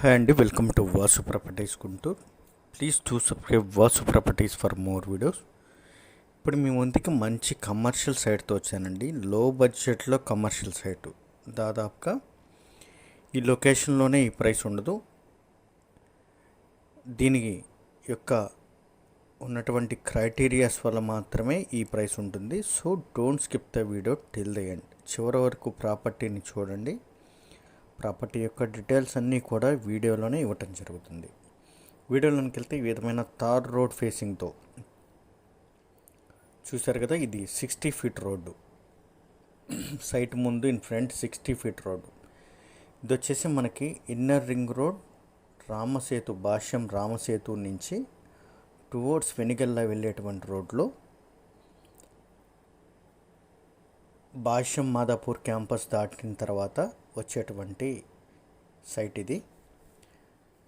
Hi అండి, welcome to Vasu properties Guntur. Please to subscribe Vasu properties for more videos. ఇప్పుడు మీ ముందుకి మంచి కమర్షియల్ సైట్తో వచ్చానండి. లో బడ్జెట్లో కమర్షియల్ సైటు. దాదాపుగా ఈ లొకేషన్లోనే ఈ ప్రైస్ ఉండదు. దీనికి యొక్క ఉన్నటువంటి క్రైటీరియాస్ వల్ల మాత్రమే ఈ ప్రైస్ ఉంటుంది. So don't skip the video till the end. చివరి వరకు ప్రాపర్టీని చూడండి. ప్రాపర్టీ యొక్క డీటెయిల్స్ అన్నీ కూడా వీడియోలోనే ఇవ్వటం జరుగుతుంది. వీడియోలోకి వెళ్తే ఈ విధమైన తార్ రోడ్ ఫేసింగ్తో చూశారు కదా, ఇది 60 ఫీట్ రోడ్డు. సైట్ ముందు ఇన్ ఫ్రంట్ 60 ఫీట్ రోడ్డు. ఇది వచ్చేసి మనకి ఇన్నర్ రింగ్ రోడ్ రామసేతు, భాష్యం రామసేతు నుంచి టువర్డ్స్ వెనిగల్లా వెళ్ళేటువంటి రోడ్లో భాష్యం మాదాపూర్ క్యాంపస్ దాటిన తర్వాత వచ్చేటువంటి సైట్ ఇది.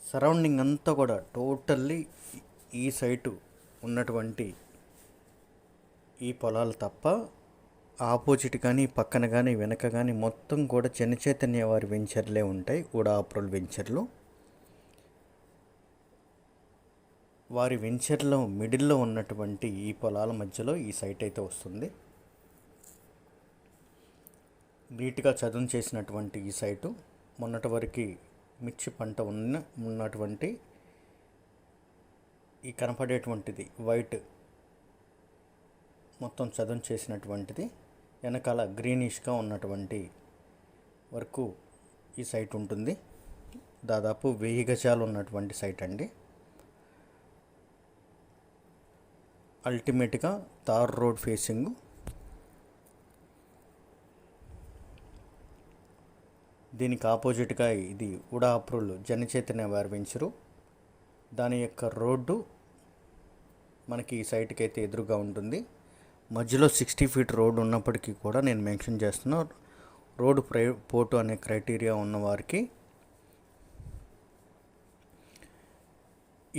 సరౌండింగ్ అంతా కూడా టోటల్లీ ఈ సైటు ఉన్నటువంటి ఈ పొలాలు తప్ప ఆపోజిట్ కానీ పక్కన కానీ వెనక కానీ మొత్తం కూడా జనచైతన్య వారి వెంచర్లే ఉంటాయి. కూడా అప్రూవల్ వెంచర్లు. వారి వెంచర్లో మిడిల్లో ఉన్నటువంటి ఈ పొలాల మధ్యలో ఈ సైట్ అయితే వస్తుంది. నీట్గా చదును చేసినటువంటి ఈ సైటు మొన్నటి వరకు మిర్చి పంట ఉన్నటువంటి ఈ కనపడేటువంటిది వైట్ మొత్తం చదును చేసినటువంటిది, వెనకాల గ్రీనిష్గా ఉన్నటువంటి వరకు ఈ సైట్ ఉంటుంది. దాదాపు 1000 గజాలు ఉన్నటువంటి సైట్ అండి. అల్టిమేట్గా తార్ రోడ్ ఫేసింగ్. దీనికి ఆపోజిట్గా ఇది ఉడా అప్రూవల్ జనచైతన్య వారి వెంచరు. దాని యొక్క రోడ్డు మనకి ఈ సైట్కి అయితే ఎదురుగా ఉంటుంది. మధ్యలో 60 ఫీట్ రోడ్డు ఉన్నప్పటికీ కూడా నేను మెన్షన్ చేస్తున్నా, రోడ్డు పోర్టు అనే క్రైటీరియా ఉన్నవారికి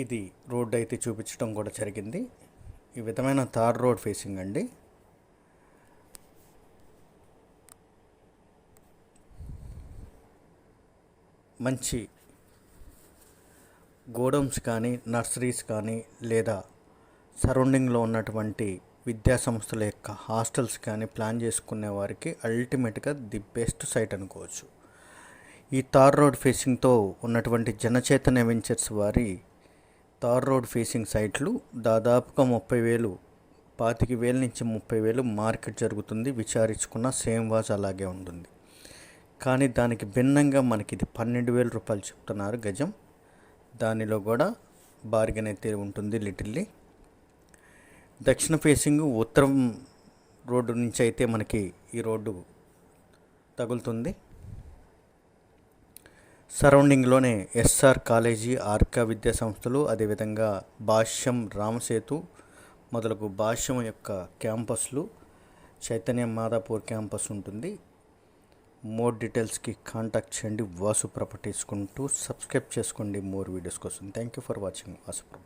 ఇది రోడ్డు అయితే చూపించడం కూడా జరిగింది. ఈ విధమైన తార్ రోడ్ ఫేసింగ్ అండి. మంచి గోడౌన్స్ కానీ నర్సరీస్ కానీ లేదా సరౌండింగ్లో ఉన్నటువంటి విద్యా సంస్థల యొక్క హాస్టల్స్ కానీ ప్లాన్ చేసుకునే వారికి అల్టిమేట్గా ది బెస్ట్ సైట్ అనుకోవచ్చు. ఈ తార్ రోడ్ ఫేసింగ్తో ఉన్నటువంటి జనచైతన్య వెంచర్స్ వారి తార్ రోడ్ ఫేసింగ్ సైట్లు దాదాపుగా 30,000, 25,000 నుంచి 30,000 మార్కెట్ జరుగుతుంది. విచారించుకున్న సేమ్ వాజ్ అలాగే ఉంటుంది. కానీ దానికి భిన్నంగా మనకి ఇది 12,000 రూపాయలు చెప్తున్నారు గజం. దానిలో కూడా బార్గెన్ అయితే ఉంటుంది లిటిల్లీ. దక్షిణ ఫేసింగ్ ఉత్తరం రోడ్డు నుంచి అయితే మనకి ఈ రోడ్డు తగులుతుంది. సరౌండింగ్లోనే ఎస్ఆర్ కాలేజీ, ఆర్కా విద్యా సంస్థలు, అదేవిధంగా భాష్యం రామసేతు మొదలగు భాష్యం యొక్క క్యాంపస్లు, చైతన్య మాదాపూర్ క్యాంపస్ ఉంటుంది. మోర్ డీటెయిల్స్కి కాంటాక్ట్ చేయండి వాసు ప్రాపర్టీస్ కుంటూ. సబ్స్క్రైబ్ చేసుకోండి మోర్ వీడియోస్ కోసం. Thank you for watching Vasu property.